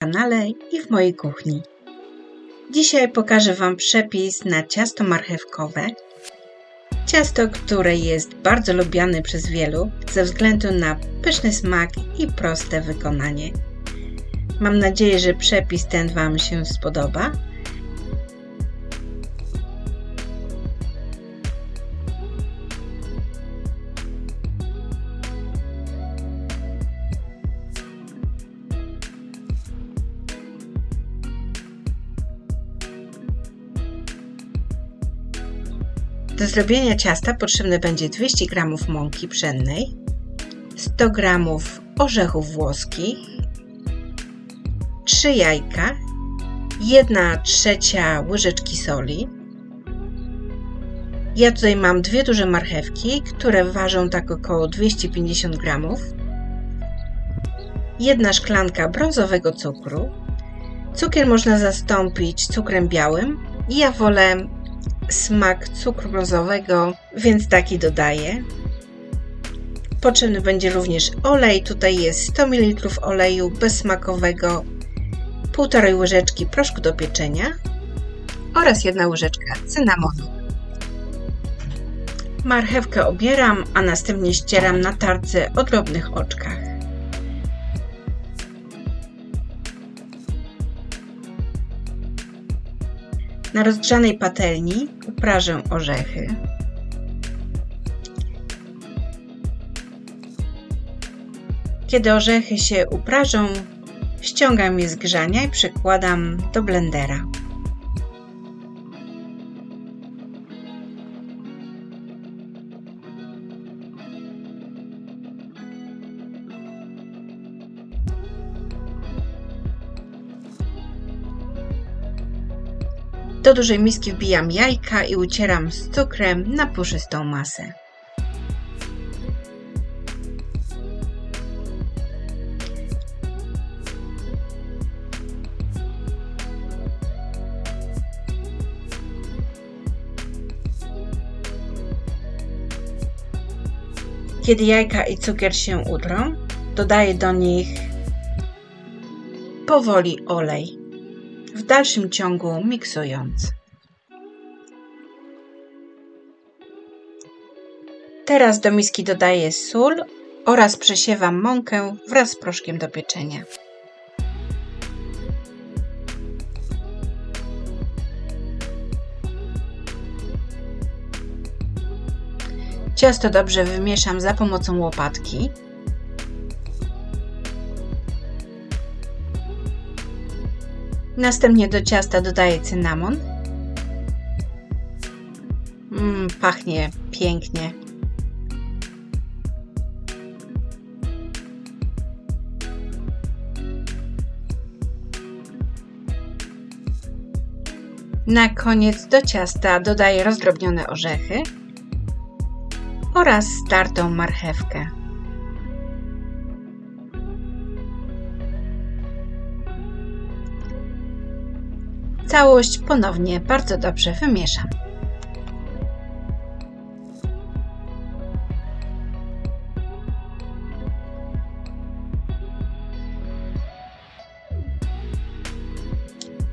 kanale i w mojej kuchni. Dzisiaj pokażę Wam przepis na ciasto marchewkowe. Ciasto, które jest bardzo lubiane przez wielu ze względu na pyszny smak i proste wykonanie. Mam nadzieję, że przepis ten Wam się spodoba. Do zrobienia ciasta potrzebne będzie 200 g mąki pszennej, 100 g orzechów włoskich, 3 jajka, 1/3 łyżeczki soli. Ja tutaj mam dwie duże marchewki, które ważą tak około 250 g, 1 szklanka brązowego cukru. Cukier można zastąpić cukrem białym. Ja wolę smak cukru brązowego, więc taki dodaję. Potrzebny będzie również olej. Tutaj jest 100 ml oleju bezsmakowego, 1,5 łyżeczki proszku do pieczenia oraz 1 łyżeczka cynamonu. Marchewkę obieram, a następnie ścieram na tarce o drobnych oczkach. Na rozgrzanej patelni uprażę orzechy. Kiedy orzechy się uprażą, ściągam je z grzania i przekładam do blendera. Do dużej miski wbijam jajka i ucieram z cukrem na puszystą masę. Kiedy jajka i cukier się utrą, dodaję do nich powoli olej, w dalszym ciągu miksując. Teraz do miski dodaję sól oraz przesiewam mąkę wraz z proszkiem do pieczenia. Ciasto dobrze wymieszam za pomocą łopatki. Następnie do ciasta dodaję cynamon. Pachnie pięknie. Na koniec do ciasta dodaję rozdrobnione orzechy oraz startą marchewkę. Całość ponownie bardzo dobrze wymieszam.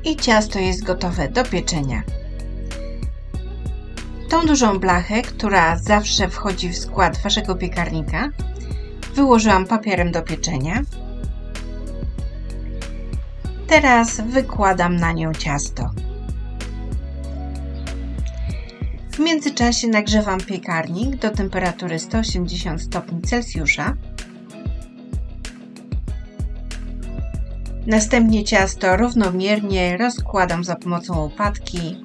I ciasto jest gotowe do pieczenia. Tą dużą blachę, która zawsze wchodzi w skład Waszego piekarnika, wyłożyłam papierem do pieczenia. Teraz wykładam na nią ciasto. W międzyczasie nagrzewam piekarnik do temperatury 180 stopni Celsjusza. Następnie ciasto równomiernie rozkładam za pomocą łopatki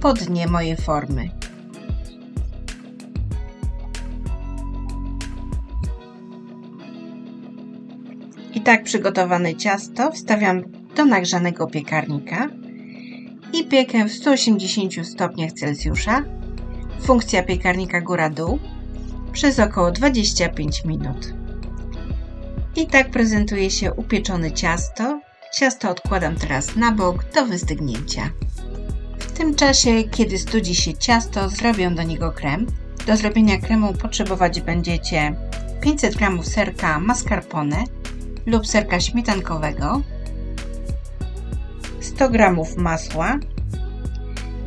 po dnie mojej formy. I tak przygotowane ciasto wstawiam do nagrzanego piekarnika i piekę w 180 stopniach Celsjusza, funkcja piekarnika góra-dół, przez około 25 minut. I tak prezentuje się upieczone ciasto. Ciasto odkładam teraz na bok do wystygnięcia. W tym czasie, kiedy studzi się ciasto, zrobię do niego krem. Do zrobienia kremu potrzebować będziecie 500 g serka mascarpone lub serka śmietankowego, 100 g masła,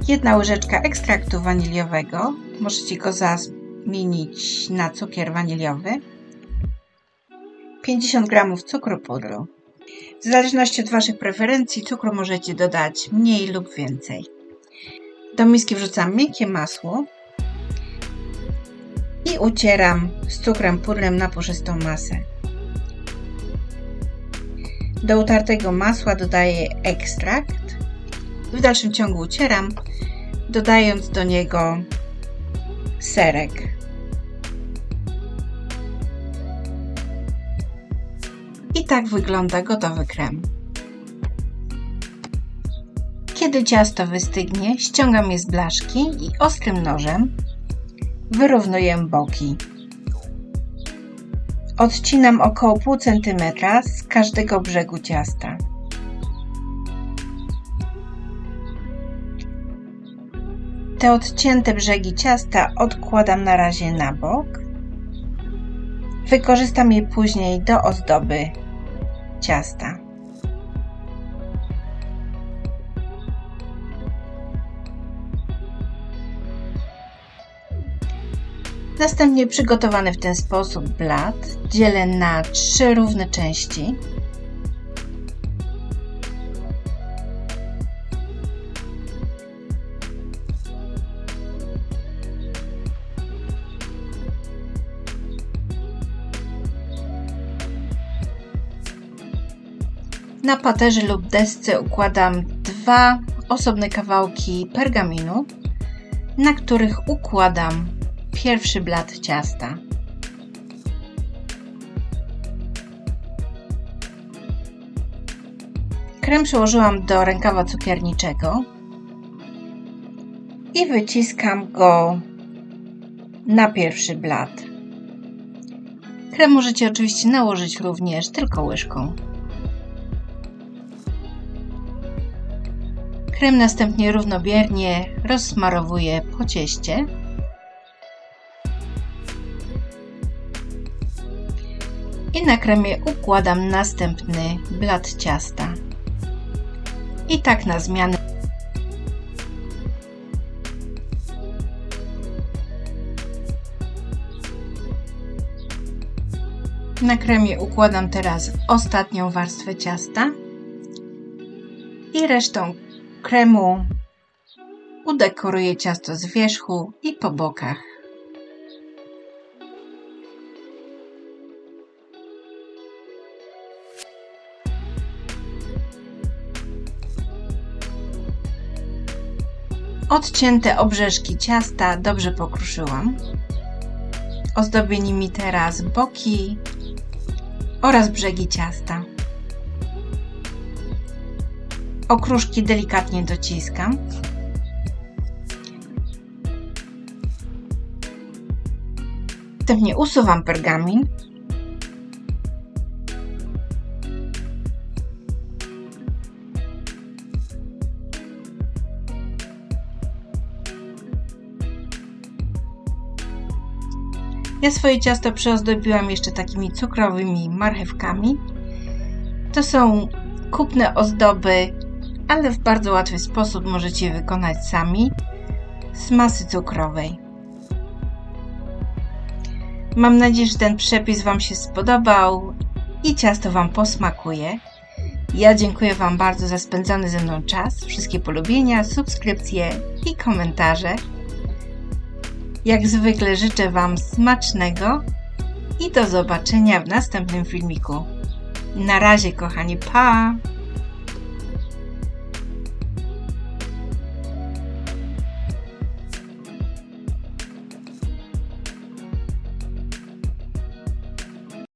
1 łyżeczka ekstraktu waniliowego, możecie go zamienić na cukier waniliowy, 50 g cukru pudru. W zależności od Waszych preferencji cukru możecie dodać mniej lub więcej. Do miski wrzucam miękkie masło i ucieram z cukrem pudrem na puszystą masę. Do utartego masła dodaję ekstrakt. W dalszym ciągu ucieram, dodając do niego serek. I tak wygląda gotowy krem. Kiedy ciasto wystygnie, ściągam je z blaszki i ostrym nożem wyrównuję boki. Odcinam około pół centymetra z każdego brzegu ciasta. Te odcięte brzegi ciasta odkładam na razie na bok. Wykorzystam je później do ozdoby ciasta. Następnie przygotowany w ten sposób blat dzielę na 3 równe części. Na paterze lub desce układam 2 osobne kawałki pergaminu, na których układam pierwszy blat ciasta. Krem przełożyłam do rękawa cukierniczego i wyciskam go na pierwszy blat. Krem możecie oczywiście nałożyć również tylko łyżką. Krem następnie równomiernie rozsmarowuję po cieście. I na kremie układam następny blat ciasta. I tak na zmianę. Na kremie układam teraz ostatnią warstwę ciasta i resztą kremu udekoruję ciasto z wierzchu i po bokach. Odcięte obrzeżki ciasta dobrze pokruszyłam. Ozdobię nimi teraz boki oraz brzegi ciasta. Okruszki delikatnie dociskam. Następnie usuwam pergamin. Ja swoje ciasto przyozdobiłam jeszcze takimi cukrowymi marchewkami. To są kupne ozdoby, ale w bardzo łatwy sposób możecie je wykonać sami z masy cukrowej. Mam nadzieję, że ten przepis Wam się spodobał i ciasto Wam posmakuje. Ja dziękuję Wam bardzo za spędzony ze mną czas, wszystkie polubienia, subskrypcje i komentarze. Jak zwykle życzę Wam smacznego i do zobaczenia w następnym filmiku. Na razie, kochani, pa!